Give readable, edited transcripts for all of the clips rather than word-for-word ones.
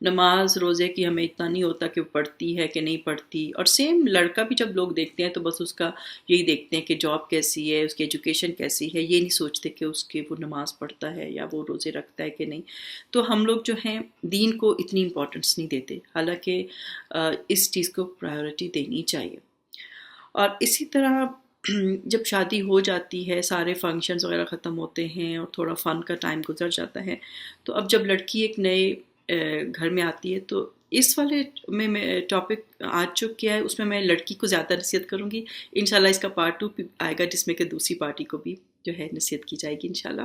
نماز روزے کی ہمیں اتنا نہیں ہوتا کہ وہ پڑھتی ہے کہ نہیں پڑھتی. اور سیم لڑکا بھی جب لوگ دیکھتے ہیں تو بس اس کا یہی دیکھتے ہیں کہ جاب کیسی ہے، اس کی ایجوکیشن کیسی ہے، یہ نہیں سوچتے کہ اس کے وہ نماز پڑھتا ہے یا وہ روزے رکھتا ہے کہ نہیں. تو ہم لوگ جو ہیں دین کو اتنی امپورٹنس نہیں دیتے، حالانکہ اس چیز کو پرائیورٹی دینی چاہیے. اور اسی طرح جب شادی ہو جاتی ہے، سارے فنکشنز وغیرہ ختم ہوتے ہیں اور تھوڑا فن کا ٹائم گزر جاتا ہے، تو اب جب لڑکی ایک نئے گھر میں آتی ہے تو اس والے میں ٹاپک آج جو کیا ہے اس میں میں لڑکی کو زیادہ نصیحت کروں گی. انشاءاللہ اس کا پارٹ 2 بھی آئے گا جس میں کہ دوسری پارٹی کو بھی جو ہے نصیحت کی جائے گی انشاءاللہ.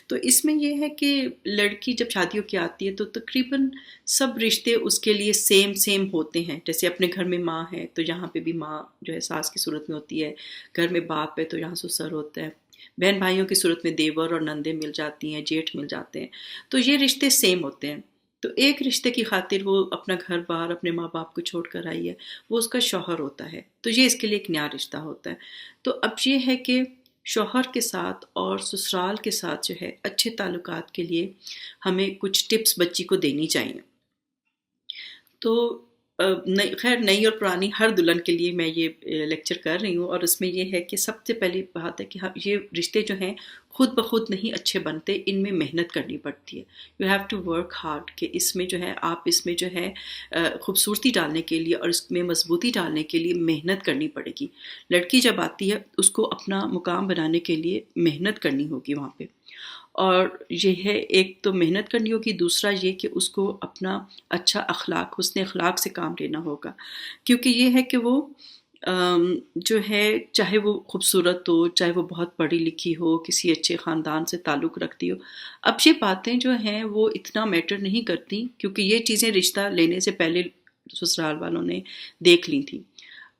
تو اس میں یہ ہے کہ لڑکی جب شادیوں کی آتی ہے تو تقریباً سب رشتے اس کے لیے سیم ہوتے ہیں. جیسے اپنے گھر میں ماں ہے تو یہاں پہ بھی ماں جو ہے ساس کی صورت میں ہوتی ہے، گھر میں باپ ہے تو یہاں سسر ہوتا ہے، بہن بھائیوں کی صورت میں دیور اور نندیں مل جاتی ہیں، جیٹھ مل جاتے ہیں. تو یہ رشتے سیم ہوتے ہیں. تو ایک رشتے کی خاطر وہ اپنا گھر بار اپنے ماں باپ کو چھوڑ کر آئی ہے، وہ اس کا شوہر ہوتا ہے، تو یہ اس کے لیے ایک نیا رشتہ ہوتا ہے. تو اب یہ ہے کہ شوہر کے ساتھ اور سسرال کے ساتھ جو ہے اچھے تعلقات کے لیے ہمیں کچھ ٹپس بچی کو دینی چاہیے. تو خیر نئی اور پرانی ہر دلہن کے لیے میں یہ لیکچر کر رہی ہوں، اور اس میں یہ ہے کہ سب سے پہلی بات ہے کہ یہ رشتے جو ہیں خود بخود نہیں اچھے بنتے، ان میں محنت کرنی پڑتی ہے. You have to work hard, کہ اس میں جو ہے آپ اس میں جو ہے خوبصورتی ڈالنے کے لیے اور اس میں مضبوطی ڈالنے کے لیے محنت کرنی پڑے گی. لڑکی جب آتی ہے اس کو اپنا مقام بنانے کے لیے محنت کرنی ہوگی وہاں پہ. اور یہ ہے ایک تو محنت کرنی ہوگی، دوسرا یہ کہ اس کو اپنا اچھا اخلاق، حسن اخلاق سے کام لینا ہوگا. کیونکہ یہ ہے کہ وہ جو ہے چاہے وہ خوبصورت ہو، چاہے وہ بہت پڑھی لکھی ہو، کسی اچھے خاندان سے تعلق رکھتی ہو، اب یہ باتیں جو ہیں وہ اتنا میٹر نہیں کرتی، کیونکہ یہ چیزیں رشتہ لینے سے پہلے سسرال والوں نے دیکھ لی تھی.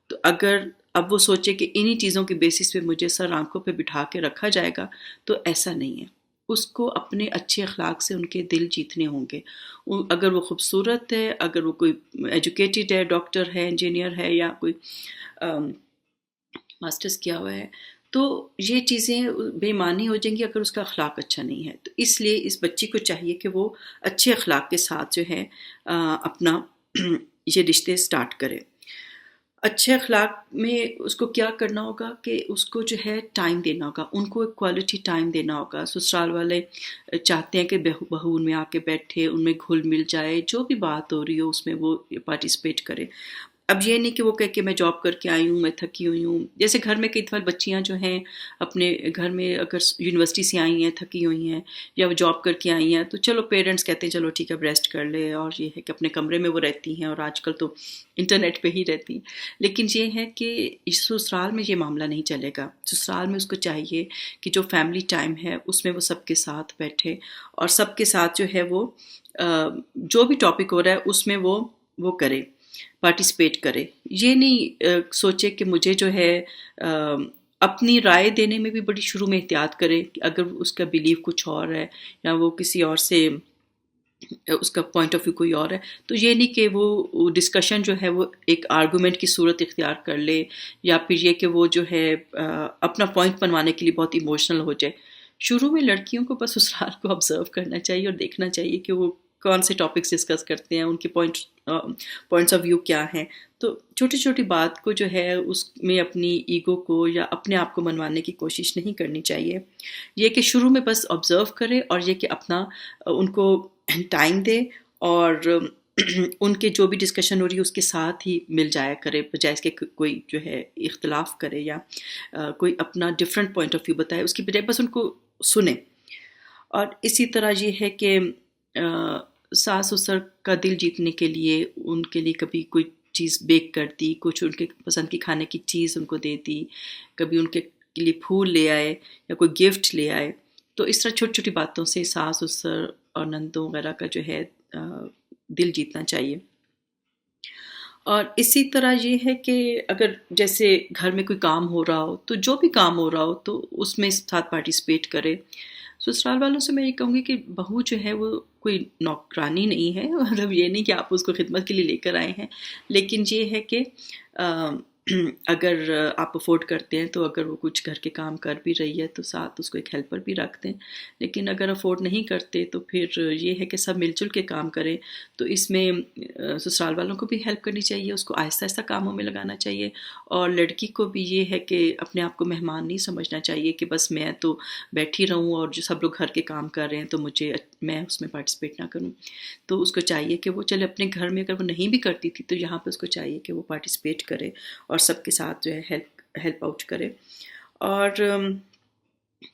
تو اگر اب وہ سوچے کہ انہی چیزوں کی بیسس پہ مجھے سر آنکھوں پہ بٹھا کے رکھا جائے گا، تو ایسا نہیں ہے. اس کو اپنے اچھے اخلاق سے ان کے دل جیتنے ہوں گے. اگر وہ خوبصورت ہے، اگر وہ کوئی ایجوکیٹڈ ہے، ڈاکٹر ہے، انجینئر ہے، یا کوئی ماسٹرز کیا ہوا ہے، تو یہ چیزیں بے معنی ہو جائیں گی اگر اس کا اخلاق اچھا نہیں ہے. تو اس لیے اس بچی کو چاہیے کہ وہ اچھے اخلاق کے ساتھ جو ہے اپنا یہ رشتے سٹارٹ کرے. اچھے اخلاق میں اس کو کیا کرنا ہوگا کہ اس کو جو ہے ٹائم دینا ہوگا، ان کو ایک کوالٹی ٹائم دینا ہوگا. سسرال والے چاہتے ہیں کہ بہو ان میں آ کے بیٹھے، ان میں گھل مل جائے، جو بھی بات ہو رہی ہو اس میں وہ پارٹیسپیٹ کرے. اب یہ نہیں کہ وہ کہے کہ میں جاب کر کے آئی ہوں، میں تھکی ہوئی ہوں. جیسے گھر میں کئی دفعہ بچیاں جو ہیں اپنے گھر میں اگر یونیورسٹی سے آئی ہیں، تھکی ہوئی ہیں، یا وہ جاب کر کے آئی ہیں، تو چلو پیرنٹس کہتے ہیں چلو ٹھیک ہے اب ریسٹ کر لے، اور یہ ہے کہ اپنے کمرے میں وہ رہتی ہیں، اور آج کل تو انٹرنیٹ پہ ہی رہتی ہیں. لیکن یہ ہے کہ سسرال میں یہ معاملہ نہیں چلے گا. سسرال میں اس کو چاہیے کہ جو فیملی ٹائم ہے اس میں وہ سب کے ساتھ بیٹھے، اور سب کے ساتھ جو ہے وہ جو بھی ٹاپک ہو رہا ہے اس میں وہ کرے، پارٹیسپیٹ کرے. یہ نہیں سوچے کہ مجھے جو ہے اپنی رائے دینے میں بھی بڑی شروع میں احتیاط کرے کہ اگر اس کا بیلیف کچھ اور ہے یا وہ کسی اور سے اس کا پوائنٹ آف ویو کوئی اور ہے، تو یہ نہیں کہ وہ ڈسکشن جو ہے وہ ایک آرگومنٹ کی صورت اختیار کر لے، یا پھر یہ کہ وہ جو ہے اپنا پوائنٹ بنوانے کے لیے بہت ایموشنل ہو جائے. شروع میں لڑکیوں کو بس سسرال کو آبزرو کرنا چاہیے اور دیکھنا چاہیے کہ وہ کون سے ٹاپکس ڈسکس کرتے ہیں، ان کے پوائنٹس آف ویو کیا ہیں. تو چھوٹی چھوٹی بات کو جو ہے اس میں اپنی ایگو کو یا اپنے آپ کو منوانے کی کوشش نہیں کرنی چاہیے. یہ کہ شروع میں بس آبزرو کرے، اور یہ کہ اپنا ان کو ٹائم دے، اور ان کے جو بھی ڈسکشن ہو رہی ہے اس کے ساتھ ہی مل جایا کرے، بجائے اس کے کوئی جو ہے اختلاف کرے یا کوئی اپنا ڈفرینٹ پوائنٹ آف ویو بتائے، اس کی بجائے بس ان کو سنیں. اور اسی طرح یہ ہے کہ ساس سسر کا دل جیتنے کے لیے ان کے لیے کبھی کوئی چیز بیک کر دی، کچھ ان کے پسند کی کھانے کی چیز ان کو دے دی، کبھی ان کے لیے پھول لے آئے یا کوئی گفٹ لے آئے. تو اس طرح چھوٹی چھوٹی باتوں سے ساس سسر اور نندوں وغیرہ کا جو ہے دل جیتنا چاہیے. اور اسی طرح یہ ہے کہ اگر جیسے گھر میں کوئی کام ہو رہا ہو تو جو بھی کام ہو رہا ہو تو اس میں ساتھ پارٹیسپیٹ کرے. سسرال والوں سے میں یہ کہوں گی کہ بہو جو ہے وہ کوئی نوکرانی نہیں ہے، مطلب یہ نہیں کہ آپ اس کو خدمت کے لیے لے کر آئے ہیں، لیکن یہ ہے کہ اگر آپ افورڈ کرتے ہیں تو اگر وہ کچھ گھر کے کام کر بھی رہی ہے تو ساتھ اس کو ایک ہیلپر بھی رکھ دیں. لیکن اگر افورڈ نہیں کرتے تو پھر یہ ہے کہ سب مل جل کے کام کریں. تو اس میں سسرال والوں کو بھی ہیلپ کرنی چاہیے، اس کو آہستہ آہستہ کاموں میں لگانا چاہیے. اور لڑکی کو بھی یہ ہے کہ اپنے آپ کو مہمان نہیں سمجھنا چاہیے کہ بس میں تو بیٹھی رہوں اور جو سب لوگ گھر کے کام کر رہے ہیں تو میں اس میں پارٹیسپیٹ نہ کروں. تو اس کو چاہیے کہ وہ چلے اپنے گھر میں، اگر وہ نہیں بھی کرتی تھی تو یہاں پہ اس کو چاہیے کہ وہ پارٹیسپیٹ کرے اور سب کے ساتھ جو ہے ہیلپ آؤٹ کرے. اور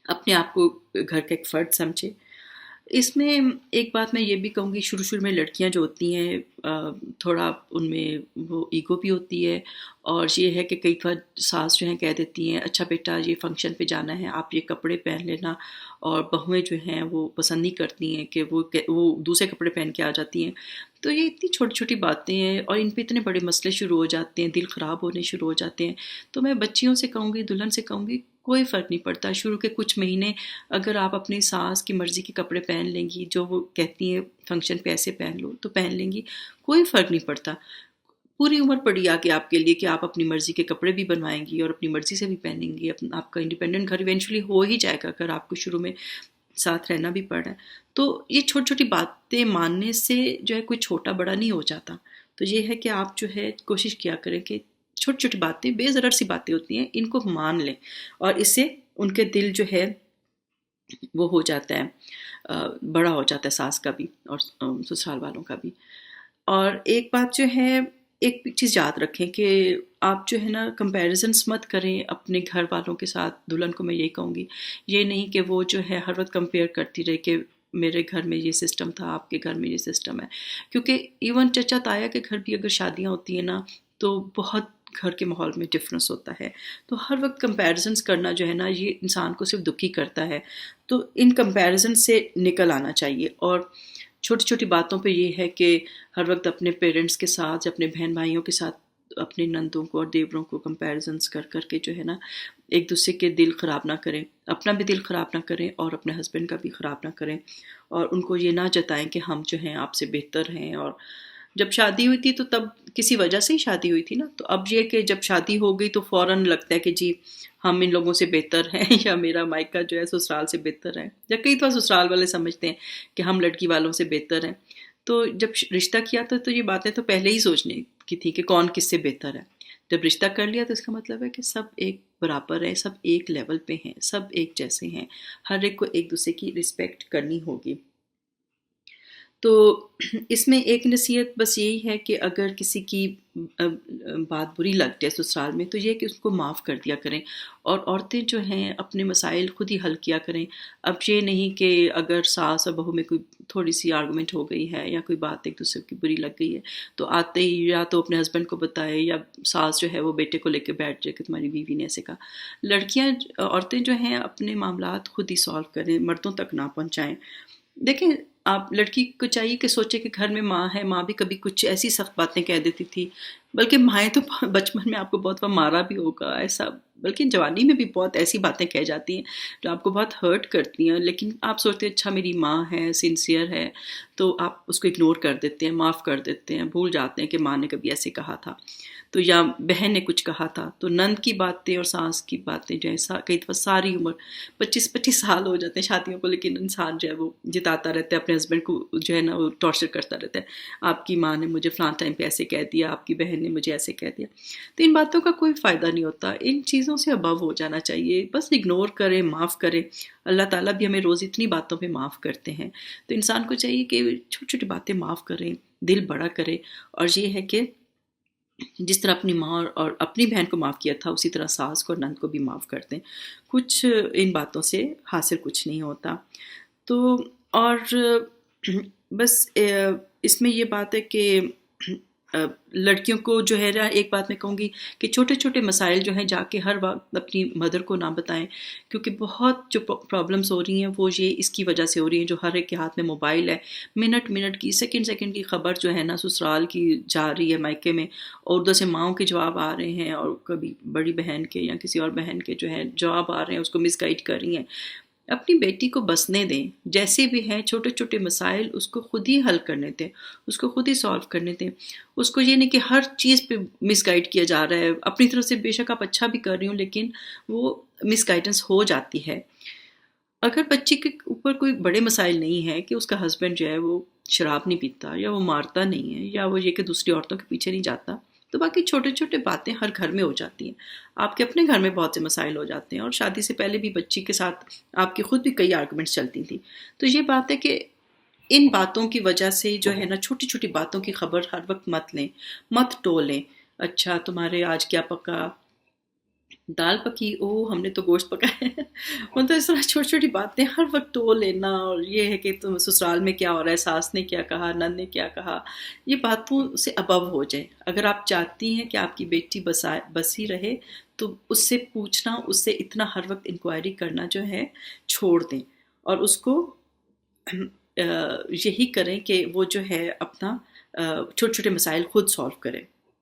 اپنے آپ کو گھر کا ایک فرد سمجھے. اس میں ایک بات میں یہ بھی کہوں گی، شروع میں لڑکیاں جو ہوتی ہیں تھوڑا ان میں وہ ایگو بھی ہوتی ہے، اور یہ ہے کہ کئی بار ساس جو ہیں کہہ دیتی ہیں اچھا بیٹا یہ فنکشن پہ جانا ہے آپ یہ کپڑے پہن لینا، اور بہویں جو ہیں وہ پسند نہیں کرتی ہیں کہ وہ دوسرے کپڑے پہن کے آ جاتی ہیں. تو یہ اتنی چھوٹی چھوٹی باتیں ہیں اور ان پہ اتنے بڑے مسئلے شروع ہو جاتے ہیں، دل خراب ہونے شروع ہو جاتے ہیں. تو میں بچیوں سے کہوں گی، دلہن سے کہوں گی، کوئی فرق نہیں پڑتا. شروع کے کچھ مہینے اگر آپ اپنی ساس کی مرضی کے کپڑے پہن لیں گی، جو وہ کہتی ہیں فنکشن پہ ایسے پہن لو تو پہن لیں گی، کوئی فرق نہیں پڑتا. پوری عمر پڑی آگے آپ کے لیے کہ آپ اپنی مرضی کے کپڑے بھی بنوائیں گی اور اپنی مرضی سے بھی پہنیں گی. آپ کا انڈیپینڈنٹ گھر ایونچولی ہو ہی جائے گا اگر آپ کو شروع میں ساتھ رہنا بھی پڑ رہا ہے. تو یہ چھوٹی چھوٹی باتیں ماننے سے جو ہے کوئی چھوٹا بڑا نہیں ہو جاتا. تو یہ ہے کہ آپ جو ہے کوشش کیا کریں کہ چھوٹی چھوٹی باتیں، بے ضرر سی باتیں ہوتی ہیں، ان کو مان لیں، اور اس سے ان کے دل جو ہے وہ ہو جاتا ہے، بڑا ہو جاتا ہے ساس کا بھی اور سسرال والوں کا بھی. اور ایک بات جو ہے، ایک چیز یاد رکھیں کہ آپ جو ہے نا کمپیریزنس مت کریں اپنے گھر والوں کے ساتھ. دلہن کو میں یہی کہوں گی، یہ نہیں کہ وہ جو ہے ہر وقت کمپیئر کرتی رہے کہ میرے گھر میں یہ سسٹم تھا، آپ کے گھر میں یہ سسٹم ہے. کیونکہ ایون چچا تایا کے گھر بھی اگر شادیاں ہوتی ہیں نا تو بہت گھر کے ماحول میں ڈفرینس ہوتا ہے. تو ہر وقت کمپیریزنس کرنا جو ہے نا یہ انسان کو صرف دکھی کرتا ہے. تو ان کمپیریزن سے نکل آنا چاہیے. اور چھوٹی چھوٹی باتوں پہ یہ ہے کہ ہر وقت اپنے پیرنٹس کے ساتھ، اپنے بہن بھائیوں کے ساتھ، اپنے نندوں کو اور دیوروں کو کمپیریزنس کر کر کے جو ہے نا ایک دوسرے کے دل خراب نہ کریں، اپنا بھی دل خراب نہ کریں اور اپنے ہسبینڈ کا بھی خراب نہ کریں. اور ان کو یہ نہ جتائیں کہ ہم جو ہیں آپ سے بہتر ہیں. اور جب شادی ہوئی تھی تو تب کسی وجہ سے ہی شادی ہوئی تھی نا. تو اب یہ کہ جب شادی ہو گئی تو فوراً لگتا ہے کہ جی ہم ان لوگوں سے بہتر ہیں یا میرا مائکہ جو ہے سسرال سے بہتر ہے، یا کئی تو سسرال والے سمجھتے ہیں کہ ہم لڑکی والوں سے بہتر ہیں. تو جب رشتہ کیا تھا تو یہ باتیں تو پہلے ہی سوچنے کی تھی کہ کون کس سے بہتر ہے. جب رشتہ کر لیا تو اس کا مطلب ہے کہ سب ایک برابر ہیں، سب ایک لیول پہ ہیں، سب ایک جیسے ہیں، ہر ایک کو ایک دوسرے کی رسپیکٹ کرنی ہوگی. تو اس میں ایک نصیحت بس یہی ہے کہ اگر کسی کی بات بری لگ جائے سسرال میں تو یہ کہ اس کو معاف کر دیا کریں. اور عورتیں جو ہیں اپنے مسائل خود ہی حل کیا کریں. اب یہ نہیں کہ اگر ساس اور بہو میں کوئی تھوڑی سی آرگومنٹ ہو گئی ہے یا کوئی بات ایک دوسرے کی بری لگ گئی ہے تو آتے ہی یا تو اپنے ہسبینڈ کو بتائے یا ساس جو ہے وہ بیٹے کو لے کے بیٹھ جائے کہ تمہاری بیوی نے ایسے کہا. لڑکیاں، عورتیں جو ہیں اپنے معاملات خود ہی سالو کریں، مردوں تک نہ پہنچائیں. دیکھیں آپ لڑکی کو چاہیے کہ سوچے کہ گھر میں ماں ہے، ماں بھی کبھی کچھ ایسی سخت باتیں کہہ دیتی تھی، بلکہ مائیں تو بچپن میں آپ کو بہت مارا بھی ہوگا ایسا، بلکہ جوانی میں بھی بہت ایسی باتیں کہہ جاتی ہیں جو آپ کو بہت ہرٹ کرتی ہیں. لیکن آپ سوچتے ہیں اچھا میری ماں ہے، سنسیئر ہے، تو آپ اس کو اگنور کر دیتے ہیں، معاف کر دیتے ہیں، بھول جاتے ہیں کہ ماں نے کبھی ایسے کہا تھا تو یا بہن نے کچھ کہا تھا. تو نند کی باتیں اور ساس کی باتیں جو ہے کئی دفعہ ساری عمر 25 سال ہو جاتے ہیں شادیوں کو، لیکن انسان جو ہے وہ جتاتا رہتا ہے اپنے ہسبینڈ کو، جو ہے نا وہ ٹارچر کرتا رہتا ہے. آپ کی ماں نے مجھے فلاں ٹائم پہ ایسے کہہ دیا، آپ کی بہن نے مجھے ایسے کہہ دیا. تو ان باتوں کا کوئی فائدہ نہیں ہوتا، ان چیزوں سے ابو ہو جانا چاہیے. بس اگنور کریں، معاف کریں. اللہ تعالیٰ بھی ہمیں روز اتنی باتوں پہ معاف کرتے ہیں. تو انسان کو چاہیے کہ چھوٹی چھوٹی باتیں معاف کریں، دل بڑا کرے. اور یہ ہے کہ جس طرح اپنی ماں اور اپنی بہن کو معاف کیا تھا اسی طرح ساس کو اور نند کو بھی معاف کر دیں. کچھ ان باتوں سے حاصل کچھ نہیں ہوتا. تو اور بس اس میں یہ بات ہے کہ لڑکیوں کو جو ہے نا ایک بات میں کہوں گی کہ چھوٹے چھوٹے مسائل جو ہیں جا کے ہر وقت اپنی مدر کو نہ بتائیں، کیونکہ بہت جو پرابلمس ہو رہی ہیں وہ یہ اس کی وجہ سے ہو رہی ہیں جو ہر ایک کے ہاتھ میں موبائل ہے. منٹ کی، سیکنڈ کی خبر جو ہے نا سسرال کی جا رہی ہے مائکے میں، اور ادھر سے ماؤں کے جواب آ رہے ہیں اور کبھی بڑی بہن کے یا کسی اور بہن کے جو ہے جواب آ رہے ہیں، اس کو مس گائڈ کر رہی ہیں. اپنی بیٹی کو بسنے دیں، جیسے بھی ہیں چھوٹے چھوٹے مسائل اس کو خود ہی حل کرنے دیں، اس کو خود ہی سالو کرنے دیں. اس کو یہ نہیں کہ ہر چیز پہ مس گائڈ کیا جا رہا ہے. اپنی طرف سے بے شک آپ اچھا بھی کر رہی ہوں، لیکن وہ مس گائیڈنس ہو جاتی ہے. اگر بچی کے اوپر کوئی بڑے مسائل نہیں ہیں کہ اس کا ہسبینڈ جو ہے وہ شراب نہیں پیتا، یا وہ مارتا نہیں ہے، یا وہ یہ کہ دوسری عورتوں کے پیچھے نہیں جاتا، تو باقی چھوٹے چھوٹے باتیں ہر گھر میں ہو جاتی ہیں. آپ کے اپنے گھر میں بہت سے مسائل ہو جاتے ہیں، اور شادی سے پہلے بھی بچی کے ساتھ آپ کی خود بھی کئی آرگومنٹس چلتی تھیں. تو یہ بات ہے کہ ان باتوں کی وجہ سے جو ہے نا، چھوٹی چھوٹی باتوں کی خبر ہر وقت مت لیں، مت ٹولیں. اچھا تمہارے آج کیا پکا؟ دال پکی، او ہم نے تو گوشت پکایا ہے. مطلب اس طرح چھوٹی چھوٹی باتیں ہر وقت ٹو لینا، اور یہ ہے کہ تم سسرال میں کیا ہو رہا ہے، ساس نے کیا کہا، نند نے کیا کہا، یہ باتوں سے ابو ہو جائیں. اگر آپ چاہتی ہیں کہ آپ کی بیٹی بسی رہے، تو اس سے پوچھنا، اس سے اتنا ہر وقت انکوائری کرنا جو ہے چھوڑ دیں، اور اس کو یہی کریں کہ وہ جو ہے اپنا چھوٹے چھوٹے مسائل خود سالو کریں.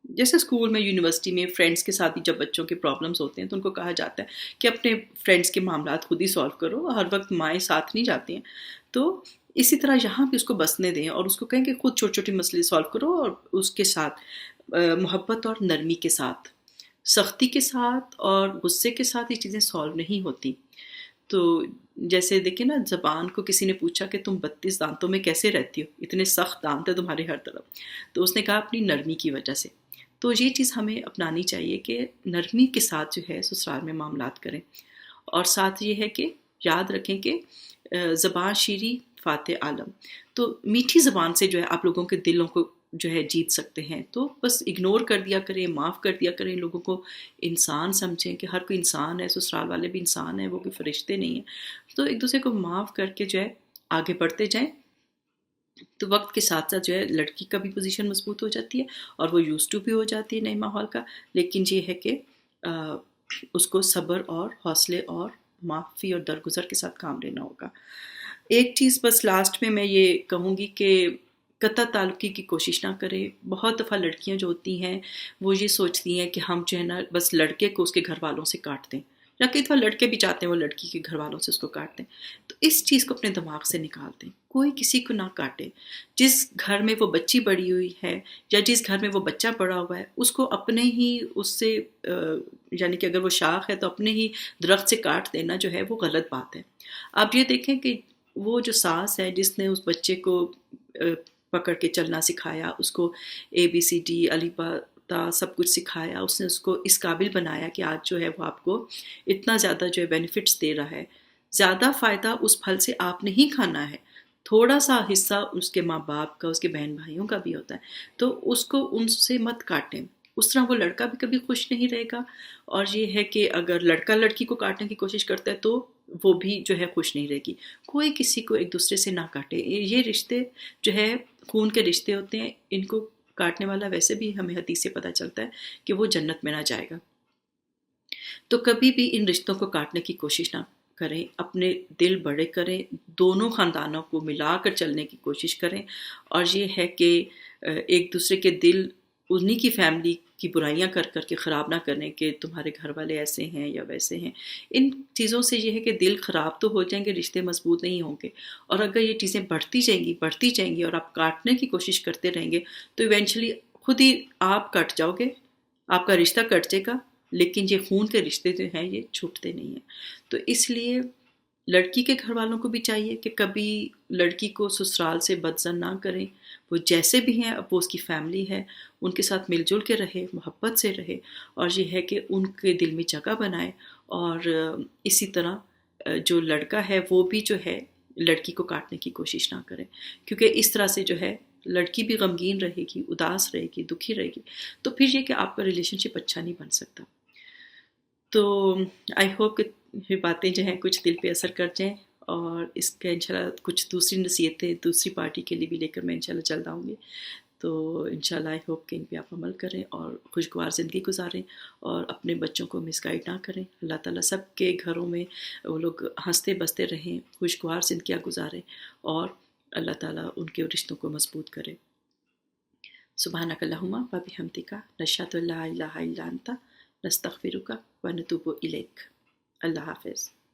جیسے اسکول میں، یونیورسٹی میں، فرینڈس کے ساتھ بھی جب بچوں کے پرابلمس ہوتے ہیں تو ان کو کہا جاتا ہے کہ اپنے فرینڈس کے معاملات خود ہی سالو کرو، ہر وقت مائیں ساتھ نہیں جاتی ہیں. تو اسی طرح یہاں بھی اس کو بسنے دیں، اور اس کو کہیں کہ خود چھوٹے چھوٹے مسئلے سالو کرو، اور اس کے ساتھ محبت اور نرمی کے ساتھ. سختی کے ساتھ اور غصے کے ساتھ یہ چیزیں سالو نہیں ہوتی. تو جیسے دیکھیں نا، زبان کو کسی نے پوچھا کہ تم 32 دانتوں میں کیسے رہتی ہو، اتنے سخت دانت ہیں تمہارے ہر طرف. تو اس نے کہا اپنی نرمی کی وجہ سے. تو یہ چیز ہمیں اپنانی چاہیے کہ نرمی کے ساتھ جو ہے سسرال میں معاملات کریں. اور ساتھ یہ ہے کہ یاد رکھیں کہ زبان شیریں فاتح عالم. تو میٹھی زبان سے جو ہے آپ لوگوں کے دلوں کو جو ہے جیت سکتے ہیں. تو بس اگنور کر دیا کریں، معاف کر دیا کریں، لوگوں کو انسان سمجھیں کہ ہر کوئی انسان ہے، سسرال والے بھی انسان ہیں، وہ بھی فرشتے نہیں ہیں. تو ایک دوسرے کو معاف کر کے جو ہے آگے بڑھتے جائیں. تو وقت کے ساتھ ساتھ جو ہے لڑکی کا بھی پوزیشن مضبوط ہو جاتی ہے، اور وہ یوز ٹو بھی ہو جاتی ہے نئے ماحول کا. لیکن یہ ہے کہ اس کو صبر اور حوصلے اور معافی اور درگزر کے ساتھ کام لینا ہوگا. ایک چیز بس لاسٹ میں یہ کہوں گی کہ قطع تعلقی کی کوشش نہ کریں. بہت دفعہ لڑکیاں جو ہوتی ہیں وہ یہ سوچتی ہیں کہ ہم جو ہے نا بس لڑکے کو اس کے گھر والوں سے کاٹ دیں، یا کئی دفعہ لڑکے بھی چاہتے ہیں وہ لڑکی کے گھر والوں سے اس کو کاٹ دیں. تو اس چیز کو اپنے دماغ سے نکال دیں. کوئی کسی کو نہ کاٹے. جس گھر میں وہ بچی بڑی ہوئی ہے، یا جس گھر میں وہ بچہ پڑا ہوا ہے، اس کو اپنے ہی اس سے یعنی کہ اگر وہ شاخ ہے تو اپنے ہی درخت سے کاٹ دینا جو ہے وہ غلط بات ہے. آپ یہ دیکھیں کہ وہ جو ساس ہے جس نے اس بچے کو پکڑ کے چلنا سکھایا، اس کو ABCD الف با تا سب کچھ سکھایا، اس نے اس کو اس قابل بنایا کہ آج جو ہے وہ آپ کو اتنا زیادہ جو ہے بینیفٹس دے رہا ہے. زیادہ فائدہ اس پھل سے آپ نہیں کھانا ہے، تھوڑا سا حصہ اس کے ماں باپ کا، اس کے بہن بھائیوں کا بھی ہوتا ہے. تو اس کو ان سے مت کاٹیں. اس طرح وہ لڑکا بھی کبھی خوش نہیں رہے گا. اور یہ ہے کہ اگر لڑکا لڑکی کو کاٹنے کی کوشش کرتا ہے تو وہ بھی جو ہے خوش نہیں رہے گی. کوئی کسی کو ایک دوسرے سے نہ کاٹے. یہ رشتے جو ہے خون کے رشتے ہوتے ہیں، ان کو کاٹنے والا ویسے بھی ہمیں حدیث سے پتہ چلتا ہے کہ وہ جنت میں نہ جائے گا. تو کبھی بھی ان رشتوں کو کاٹنے کی کوشش نہ کریں. اپنے دل بڑے کریں، دونوں خاندانوں کو ملا کر چلنے کی کوشش کریں. اور یہ ہے کہ ایک دوسرے کے دل انہی کی فیملی کی برائیاں کر کر کے خراب نہ کریں کہ تمہارے گھر والے ایسے ہیں یا ویسے ہیں. ان چیزوں سے یہ ہے کہ دل خراب تو ہو جائیں گے، رشتے مضبوط نہیں ہوں گے. اور اگر یہ چیزیں بڑھتی جائیں گی اور آپ کاٹنے کی کوشش کرتے رہیں گے، تو ایونچولی خود ہی آپ کٹ جاؤ گے، آپ کا رشتہ کٹ جائے گا. لیکن یہ خون کے رشتے جو ہیں یہ چھوٹتے نہیں ہیں. تو اس لیے لڑکی کے گھر والوں کو بھی چاہیے کہ کبھی لڑکی کو سسرال سے بدزن نہ کریں. وہ جیسے بھی ہیں، اب وہ اس کی فیملی ہے، ان کے ساتھ مل جل کے رہے، محبت سے رہے. اور یہ ہے کہ ان کے دل میں جگہ بنائے. اور اسی طرح جو لڑکا ہے وہ بھی جو ہے لڑکی کو کاٹنے کی کوشش نہ کرے، کیونکہ اس طرح سے جو ہے لڑکی بھی غمگین رہے گی، اداس رہے گی، دکھی رہے گی. تو پھر یہ کہ آپ کا ریلیشن شپ اچھا نہیں بن سکتا. تو آئی ہوپ کہ یہ باتیں جو ہیں کچھ دل پہ اثر کر جائیں. اور اس کا انشاءاللہ کچھ دوسری نصیحتیں دوسری پارٹی کے لیے بھی لے کر میں انشاءاللہ چل جاؤں گی. تو انشاءاللہ آئی ہوپ کہ ان پہ آپ عمل کریں اور خوشگوار زندگی گزاریں، اور اپنے بچوں کو مس گائڈ نہ کریں. اللہ تعالیٰ سب کے گھروں میں وہ لوگ ہنستے بستے رہیں، خوشگوار زندگیاں گزاریں، اور اللہ تعالیٰ ان کے رشتوں کو مضبوط کرے. سبحانک اللہم و بحمدک، نشہد ان لا الہ الا انت، نستغفرک و نتوب الیک. اللہ حافظ.